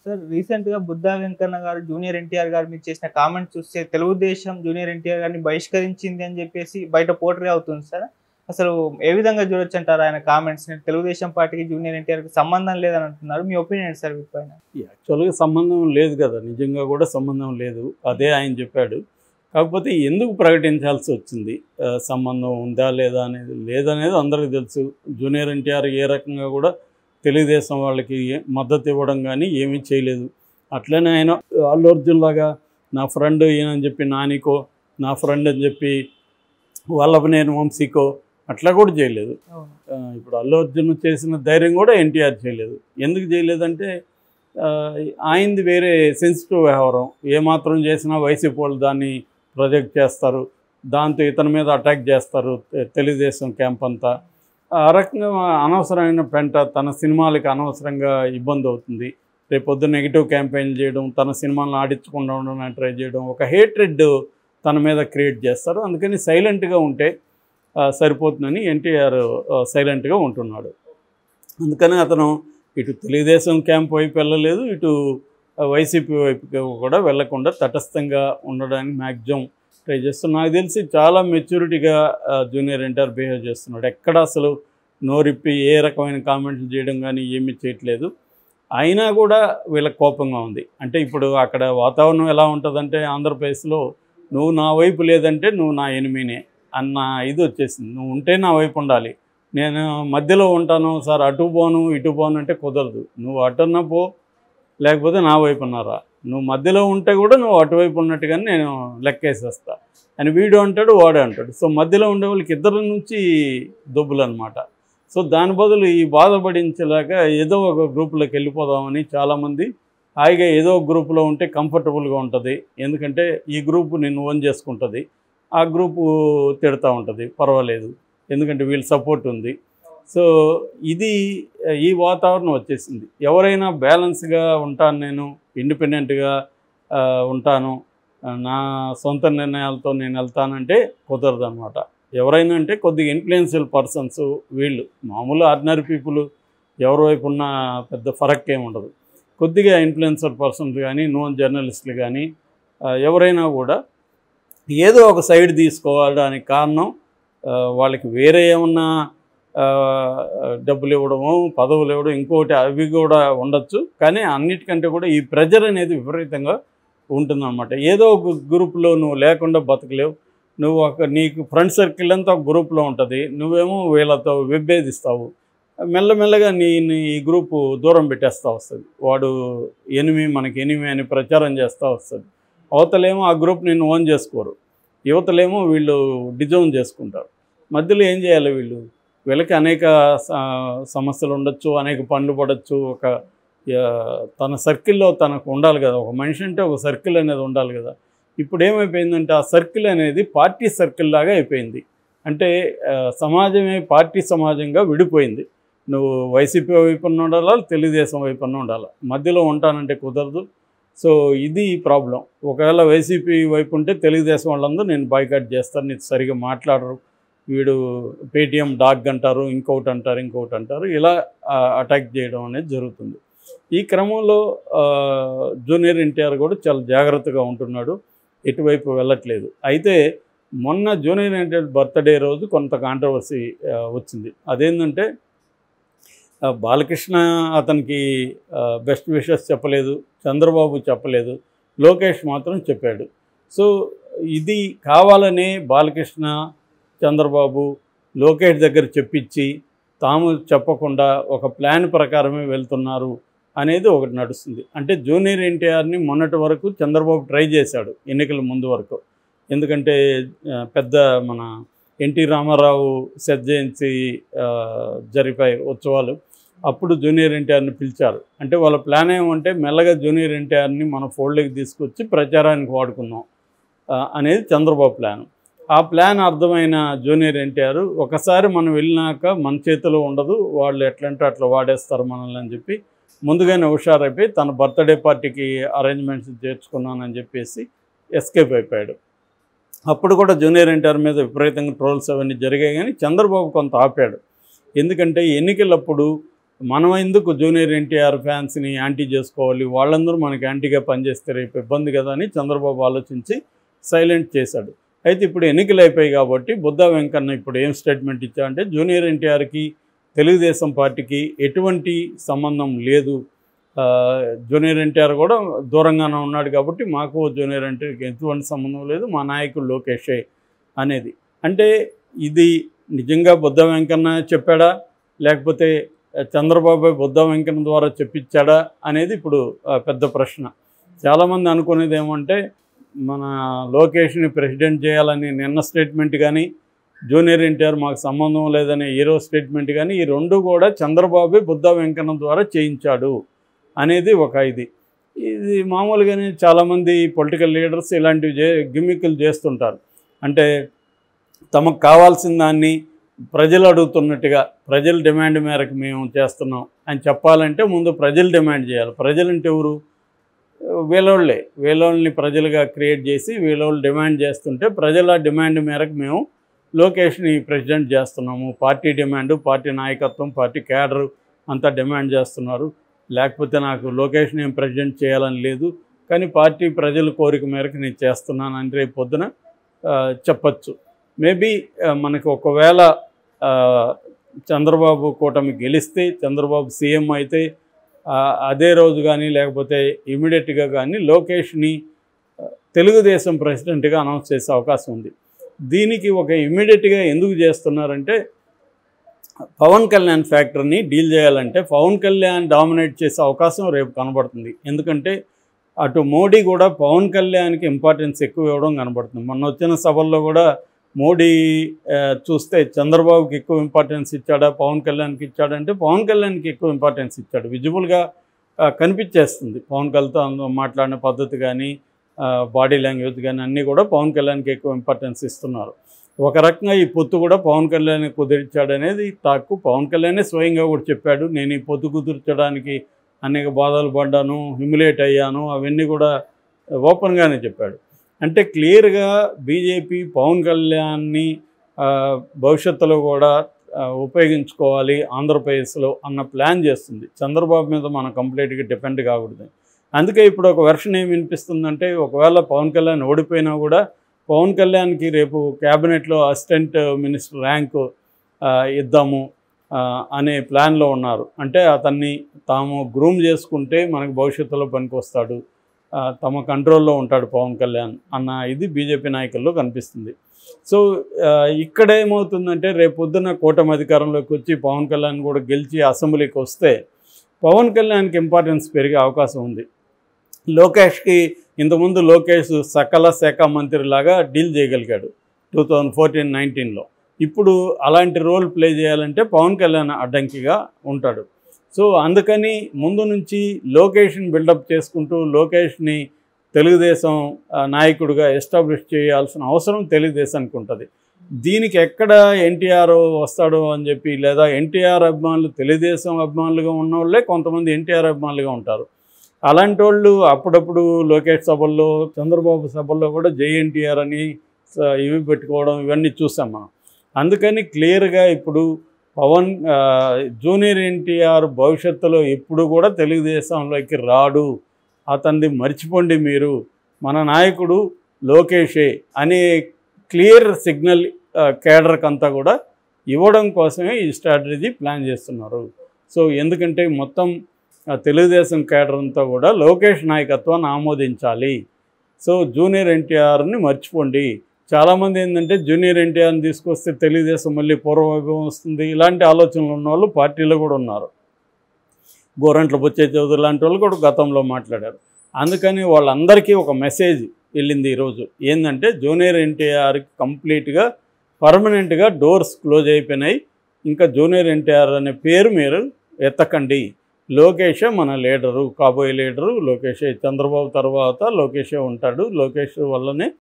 Sir రీసెంట్‌గా 'బుద్ధా వెంకన్న' గారు junior NTR గారి మీద చేసిన కామెంట్ చూస్తే తెలుగుదేశం జూనియర్ ఎన్టీఆర్ గారిని బహిష్కరించింది అని చెప్పేసి బయట పోట్రే అవుతుంది సార్. అసలు ఏ విధంగా చూడొచ్చంటారు ఆయన కామెంట్స్‌ని? తెలుగుదేశం పార్టీకి జూనియర్ ఎన్టీఆర్‌కి సంబంధం లేదని అంటున్నారు. మీ ఒపీనియన్ ఏంటి సార్ వీటిపైన? యాక్చువల్‌గా సంబంధం లేదు కదా! నిజంగా కూడా సంబంధం లేదు. అదే ఆయన చెప్పాడు. కాకపోతే ఎందుకు ప్రకటించాల్సి వచ్చింది? సంబంధం ఉందా లేదా అనేది లేదనేది అందరికీ తెలుసు. జూనియర్ ఎన్టీఆర్ ఏ రకంగా కూడా తెలుగుదేశం వాళ్ళకి మద్దతు ఇవ్వడం కానీ ఏమీ చేయలేదు. అట్లనే ఆయన అల్లు అర్జున్ లాగా నా ఫ్రెండ్ ఈయనని చెప్పి నానికో, నా ఫ్రెండ్ అని చెప్పి వల్లభనేని వంశీకో అట్లా కూడా చేయలేదు. ఇప్పుడు అల్లు అర్జున్ చేసిన ధైర్యం కూడా ఎన్టీఆర్ చేయలేదు. ఎందుకు చేయలేదంటే ఆయనది వేరే సెన్సిటివ్ వ్యవహారం. ఏమాత్రం చేసినా వైసీపీ వాళ్ళు దాన్ని ప్రొజెక్ట్ చేస్తారు, దాంతో ఇతని మీద అటాక్ చేస్తారు తెలుగుదేశం క్యాంప్ అంతా. ఆ రకంగా అనవసరమైన పెంట తన సినిమాలకి అనవసరంగా ఇబ్బంది అవుతుంది. రేపొద్దు నెగిటివ్ క్యాంపెయిన్లు చేయడం, తన సినిమాలను ఆడించకుండా ఉండడానికి ట్రై చేయడం, ఒక హేట్రెడ్ తన మీద క్రియేట్ చేస్తారు. అందుకని సైలెంట్గా ఉంటే సరిపోతుందని ఎన్టీఆర్ సైలెంట్గా ఉంటున్నాడు. అందుకని అతను ఇటు తెలుగుదేశం క్యాంప్ వైపు వెళ్ళలేదు, ఇటు వైసీపీ వైపుకి కూడా వెళ్లకుండా తటస్థంగా ఉండడానికి మ్యాక్సిమం ట్రై చేస్తున్నాడు. నాకు తెలిసి చాలా మెచ్యూరిటీగా జూనియర్ ఎన్టీఆర్ బిహేవ్ చేస్తున్నాడు. ఎక్కడ అసలు నోరిప్పి ఏ రకమైన కామెంట్లు చేయడం కానీ ఏమీ చేయట్లేదు. అయినా కూడా వీళ్ళకి కోపంగా ఉంది. అంటే ఇప్పుడు అక్కడ వాతావరణం ఎలా ఉంటుందంటే ఆంధ్రప్రదేశ్లో నువ్వు నా వైపు లేదంటే నువ్వు నా ఎనిమినే అన్న ఇది వచ్చేసింది. నువ్వు ఉంటే నా వైపు ఉండాలి, నేను మధ్యలో ఉంటాను సార్, అటు పోను ఇటు పోను అంటే కుదరదు. నువ్వు అటున్న పో, లేకపోతే నా వైపు ఉన్నారా, నువ్వు మధ్యలో ఉంటే కూడా నువ్వు అటువైపు ఉన్నట్టుగానే నేను లెక్కేసేస్తా అని వీడు అంటాడు, వాడు అంటాడు. సో మధ్యలో ఉండే వాళ్ళకి ఇద్దరి నుంచి దొబ్బులు అనమాట. సో దాని బదులు ఈ బాధపడించేలాగా ఏదో ఒక గ్రూప్లోకి వెళ్ళిపోదామని చాలామంది హాయిగా ఏదో ఒక గ్రూప్లో ఉంటే కంఫర్టబుల్గా ఉంటుంది. ఎందుకంటే ఈ గ్రూపు నిన్ను ఓన్ చేసుకుంటుంది, ఆ గ్రూపు తిడతా ఉంటుంది, పర్వాలేదు ఎందుకంటే వీళ్ళ సపోర్ట్ ఉంది. సో ఇది ఈ వాతావరణం వచ్చేసింది. ఎవరైనా బ్యాలెన్స్గా ఉంటాను, నేను ఇండిపెండెంట్గా ఉంటాను, నా సొంత నిర్ణయాలతో నేను వెళ్తానంటే కుదరదు అనమాట. ఎవరైనా అంటే కొద్దిగా ఇన్ఫ్లుయెన్షియల్ పర్సన్స్, వీళ్ళు మామూలు ఆర్డినరీ పీపుల్ ఎవరి వైపు ఉన్న పెద్ద ఫరక్ ఏమి ఉండదు. కొద్దిగా ఇన్ఫ్లుయెన్షియల్ పర్సన్స్ కానీ, నోన్ జర్నలిస్టులు కానీ ఎవరైనా కూడా ఏదో ఒక సైడ్ తీసుకోవడానికి కారణం వాళ్ళకి వేరే ఏమన్నా డబ్బులు ఇవ్వడము, పదవులు ఇవ్వడం, ఇంకోటి అవి కూడా ఉండొచ్చు. కానీ అన్నిటికంటే కూడా ఈ ప్రెజర్ అనేది విపరీతంగా ఉంటుందన్నమాట. ఏదో ఒక గ్రూప్లో నువ్వు లేకుండా బతకలేవు. నువ్వు నీకు ఫ్రెండ్ సర్కిల్ అంతా ఒక గ్రూప్లో ఉంటుంది, నువ్వేమో వీళ్ళతో విభేదిస్తావు. మెల్లమెల్లగా ఈ గ్రూపు దూరం పెట్టేస్తూ వస్తుంది. వాడు మనకి ఎనిమి అని ప్రచారం చేస్తూ వస్తుంది. అవతలేమో ఆ గ్రూప్ నిన్ను ఓన్ చేసుకోరు, యువతలేమో వీళ్ళు డిజోన్ చేసుకుంటారు. మధ్యలో ఏం చేయాలి వీళ్ళకి అనేక సమస్యలు ఉండొచ్చు, అనేక పనులు పడవచ్చు. తన సర్కిల్లో తనకు ఉండాలి కదా, ఒక మనిషి అంటే ఒక సర్కిల్ అనేది ఉండాలి కదా. ఇప్పుడు ఏమైపోయిందంటే ఆ సర్కిల్ అనేది పార్టీ సర్కిల్ లాగా అయిపోయింది. అంటే సమాజమే పార్టీ సమాజంగా విడిపోయింది. నువ్వు వైసీపీ వైపున ఉండాలా, తెలుగుదేశం వైపున ఉండాలా, మధ్యలో ఉంటానంటే కుదరదు. సో ఇది ప్రాబ్లం. ఒకవేళ వైసీపీ వైపు ఉంటే తెలుగుదేశం వాళ్ళందరూ నేను బాయ్కాట్ చేస్తాను, నీకు సరిగా మాట్లాడరు, వీడు పేటీఎం డాగ్ అంటారు, ఇంకొకటి అంటారు, ఇలా అటాక్ చేయడం అనేది జరుగుతుంది. ఈ క్రమంలో జూనియర్ ఎన్టీఆర్ కూడా చాలా జాగ్రత్తగా ఉంటున్నాడు, ఎటువైపు వెళ్ళట్లేదు. అయితే మొన్న జూనియర్ ఎన్టీఆర్ బర్త్డే రోజు కొంత కాంట్రవర్సీ వచ్చింది. అదేంటంటే బాలకృష్ణ అతనికి బెస్ట్ విషెస్ చెప్పలేదు, చంద్రబాబు చెప్పలేదు, లోకేష్ మాత్రం చెప్పాడు. సో ఇది కావాలనే బాలకృష్ణ, చంద్రబాబు లోకేష్ దగ్గర చెప్పించి తాము చెప్పకుండా ఒక ప్లాన్ ప్రకారమే వెళ్తున్నారు అనేది ఒకటి నడుస్తుంది. అంటే జూనియర్ ఎన్టీఆర్ని మొన్నటి వరకు చంద్రబాబు ట్రై చేశాడు ఎన్నికల ముందు వరకు. ఎందుకంటే పెద్ద మన ఎన్టీ రామారావు జయంతి జరిపాయి ఉత్సవాలు, అప్పుడు జూనియర్ ఎన్టీఆర్ని పిలిచారు. అంటే వాళ్ళ ప్లాన్ ఏమంటే మెల్లగా జూనియర్ ఎన్టీఆర్ని మన ఫోల్డ్లోకి తీసుకొచ్చి ప్రచారానికి వాడుకుందాం అనేది చంద్రబాబు ప్లాన్. ఆ ప్లాన్ అర్థమైన జూనియర్ ఎన్టీఆర్ ఒకసారి మనం వెళ్ళినాక మన చేతిలో ఉండదు, వాళ్ళు ఎట్లంటే అట్లా వాడేస్తారు మనల్ని అని చెప్పి ముందుగానే హుషారైపోయి తన బర్త్డే పార్టీకి అరేంజ్మెంట్స్ చేర్చుకున్నానని చెప్పేసి ఎస్కేప్ అయిపోయాడు. అప్పుడు కూడా జూనియర్ ఎన్టీఆర్ మీద విపరీతంగా ట్రోల్స్ అవన్నీ జరిగాయి. కానీ చంద్రబాబు కొంత ఆపాడు. ఎందుకంటే ఎన్నికలప్పుడు మనం ఎందుకు జూనియర్ ఎన్టీఆర్ ఫ్యాన్స్ని యాంటీ చేసుకోవాలి, వాళ్ళందరూ మనకి యాంటీగా పనిచేస్తే రేపు ఇబ్బంది కదా అని చంద్రబాబు ఆలోచించి సైలెంట్ చేశాడు. అయితే ఇప్పుడు ఎన్నికలు అయిపోయాయి కాబట్టి బుద్ధా వెంకన్న ఇప్పుడు ఏం స్టేట్మెంట్ ఇచ్చారంటే జూనియర్ ఎన్టీఆర్కి తెలుగుదేశం పార్టీకి ఎటువంటి సంబంధం లేదు, జూనియర్ ఎన్టీఆర్ కూడా దూరంగానే ఉన్నాడు కాబట్టి మాకు జూనియర్ ఎన్టీఆర్కి ఎటువంటి సంబంధం లేదు, మా నాయకుడు లోకేషే అనేది. అంటే ఇది నిజంగా బుద్ధా వెంకన్న చెప్పాడా లేకపోతే చంద్రబాబు బుద్ధా వెంకన్న ద్వారా చెప్పించాడా అనేది ఇప్పుడు పెద్ద ప్రశ్న. చాలామంది అనుకునేది ఏమంటే మన లోకేష్ని ప్రెసిడెంట్ చేయాలని నిన్న స్టేట్మెంట్ కానీ, జూనియర్ ఎన్టీఆర్ మాకు సంబంధం లేదనే ఈరోజు స్టేట్మెంట్ కానీ, ఈ రెండు కూడా చంద్రబాబు బుద్ధా వెంకన్న ద్వారా చేయించాడు అనేది ఒక ఇది మామూలుగానే చాలామంది పొలిటికల్ లీడర్స్ ఇలాంటివి గిమ్మిక్కులు చేస్తుంటారు. అంటే తమకు కావాల్సిన దాన్ని ప్రజలు అడుగుతున్నట్టుగా ప్రజల డిమాండ్ మేరకు మేము చేస్తున్నాం అని చెప్పాలంటే ముందు ప్రజలు డిమాండ్ చేయాలి. ప్రజలంటే ఎవరు? వీళ్ళని ప్రజలుగా క్రియేట్ చేసి వీళ్ళు డిమాండ్ చేస్తుంటే ప్రజల డిమాండ్ మేరకు మేము లోకేష్ని ప్రెసిడెంట్ చేస్తున్నాము, పార్టీ డిమాండ్, పార్టీ నాయకత్వం, పార్టీ క్యాడర్ అంతా డిమాండ్ చేస్తున్నారు, లేకపోతే నాకు లోకేష్ని ప్రెసిడెంట్ చేయాలని లేదు కానీ పార్టీ ప్రజల కోరిక మేరకు నేను చేస్తున్నాను అని రేపు పొద్దున చెప్పచ్చు. మేబీ మనకు ఒకవేళ చంద్రబాబు కూటమి గెలిస్తే, చంద్రబాబు సీఎం అయితే అదే రోజు కానీ లేకపోతే ఇమీడియట్గా కానీ లోకేష్ని తెలుగుదేశం ప్రెసిడెంట్గా అనౌన్స్ చేసే అవకాశం ఉంది. దీనికి ఒక ఇమీడియట్గా ఎందుకు చేస్తున్నారంటే పవన్ కళ్యాణ్ ఫ్యాక్టర్ని డీల్ చేయాలంటే పవన్ కళ్యాణ్ డామినేట్ చేసే అవకాశం రేపు కనబడుతుంది. ఎందుకంటే అటు మోడీ కూడా పవన్ కళ్యాణ్కి ఇంపార్టెన్స్ ఎక్కువ ఇవ్వడం కనబడుతుంది. మొన్న వచ్చిన సభల్లో కూడా మోడీ చూస్తే చంద్రబాబుకి ఎక్కువ ఇంపార్టెన్స్ ఇచ్చాడా పవన్ కళ్యాణ్కి ఇచ్చాడంటే పవన్ కళ్యాణ్కి ఎక్కువ ఇంపార్టెన్స్ ఇచ్చాడు. విజిబుల్గా కనిపించేస్తుంది. పవన్ కళ్యాణ్తో మాట్లాడిన పద్ధతి కానీ బాడీ లాంగ్వేజ్ కానీ అన్నీ కూడా పవన్ కళ్యాణ్కి ఎక్కువ ఇంపార్టెన్స్ ఇస్తున్నారు. ఒక రకంగా ఈ పొత్తు కూడా పవన్ కళ్యాణ్ కుదిర్చాడు అనేది తాకు. పవన్ కళ్యాణే స్వయంగా కూడా చెప్పాడు, నేను ఈ పొత్తు కుదిర్చడానికి అనేక బాధలు పడ్డాను, హ్యూమిలేట్ అయ్యాను, అవన్నీ కూడా ఓపెన్గానే చెప్పాడు. అంటే క్లియర్గా బీజేపీ పవన్ కళ్యాణ్ని భవిష్యత్తులో కూడా ఉపయోగించుకోవాలి ఆంధ్రప్రదేశ్లో అన్న ప్లాన్ చేస్తుంది. చంద్రబాబు మీద మనం కంప్లీట్గా డిపెండ్ కాకూడదు. అందుకే ఇప్పుడు ఒక వెర్షన్ ఏమి వినిపిస్తుందంటే ఒకవేళ పవన్ కళ్యాణ్ ఓడిపోయినా కూడా పవన్ కళ్యాణ్కి రేపు క్యాబినెట్లో అసిస్టెంట్ మినిస్టర్ ర్యాంకు ఇద్దాము అనే ప్లాన్లో ఉన్నారు. అంటే అతన్ని తాము గ్రూమ్ చేసుకుంటే మనకు భవిష్యత్తులో పనికొస్తాడు, తమ కంట్రోల్లో ఉంటాడు పవన్ కళ్యాణ్ అన్న ఇది బీజేపీ నాయకుల్లో కనిపిస్తుంది. సో ఇక్కడ ఏమవుతుందంటే రేపు పొద్దున్న కూటమి అధికారంలోకి వచ్చి పవన్ కళ్యాణ్ కూడా గెలిచి అసెంబ్లీకి వస్తే పవన్ కళ్యాణ్కి ఇంపార్టెన్స్ పెరిగే అవకాశం ఉంది. లోకేష్కి ఇంతకుముందు లోకేష్ సకల శాఖ మంత్రిలాగా డీల్ చేయగలిగాడు 2014-19లో. ఇప్పుడు అలాంటి రోల్ ప్లే చేయాలంటే పవన్ కళ్యాణ్ అడ్డంకిగా ఉంటాడు. సో అందుకని ముందు నుంచి లోకేష్ని బిల్డప్ చేసుకుంటూ లోకేష్ని తెలుగుదేశం నాయకుడిగా ఎస్టాబ్లిష్ చేయాల్సిన అవసరం తెలుగుదేశానికి ఉంటుంది. దీనికి ఎక్కడ ఎన్టీఆర్ వస్తాడో అని చెప్పి, లేదా ఎన్టీఆర్ అభిమానులు తెలుగుదేశం అభిమానులుగా ఉన్నవాళ్ళే కొంతమంది ఎన్టీఆర్ అభిమానులుగా ఉంటారు. అలాంటి వాళ్ళు అప్పుడప్పుడు లోకేష్ సభల్లో చంద్రబాబు సభల్లో కూడా జై ఎన్టీఆర్ అని ఇవి పెట్టుకోవడం ఇవన్నీ చూసాం మనం. అందుకని క్లియర్గా ఇప్పుడు జూనియర్ ఎన్టీఆర్ భవిష్యత్తులో ఎప్పుడు కూడా తెలుగుదేశంలోకి రాడు, అతన్ని మర్చిపోండి మీరు, మన నాయకుడు లోకేషే అనే క్లియర్ సిగ్నల్ కేడర్కి అంతా కూడా ఇవ్వడం కోసమే ఈ స్ట్రాటజీ ప్లాన్ చేస్తున్నారు. సో ఎందుకంటే మొత్తం తెలుగుదేశం కేడర్ అంతా కూడా లోకేష్ నాయకత్వాన్ని ఆమోదించాలి. సో జూనియర్ ఎన్టీఆర్ని మర్చిపోండి. చాలామంది ఏంటంటే జూనియర్ ఎన్టీఆర్ని తీసుకొస్తే తెలుగుదేశం మళ్ళీ పూర్వవైభవం వస్తుంది, ఇలాంటి ఆలోచనలు ఉన్న వాళ్ళు పార్టీలో కూడా ఉన్నారు. గోరంట్ల బుచ్చయ్య చౌదరి లాంటి వాళ్ళు కూడా గతంలో మాట్లాడారు. అందుకని వాళ్ళందరికీ ఒక మెసేజ్ వెళ్ళింది ఈరోజు. ఏంటంటే జూనియర్ ఎన్టీఆర్కి కంప్లీట్గా పర్మనెంట్గా డోర్స్ క్లోజ్ అయిపోయినాయి, ఇంకా జూనియర్ ఎన్టీఆర్ అనే పేరు మీరు ఎత్తకండి, లోకేషే మన లీడరు, కాబోయే లీడరు లోకేషే, చంద్రబాబు తర్వాత లోకేషే ఉంటాడు, లోకేష్ వల్లనే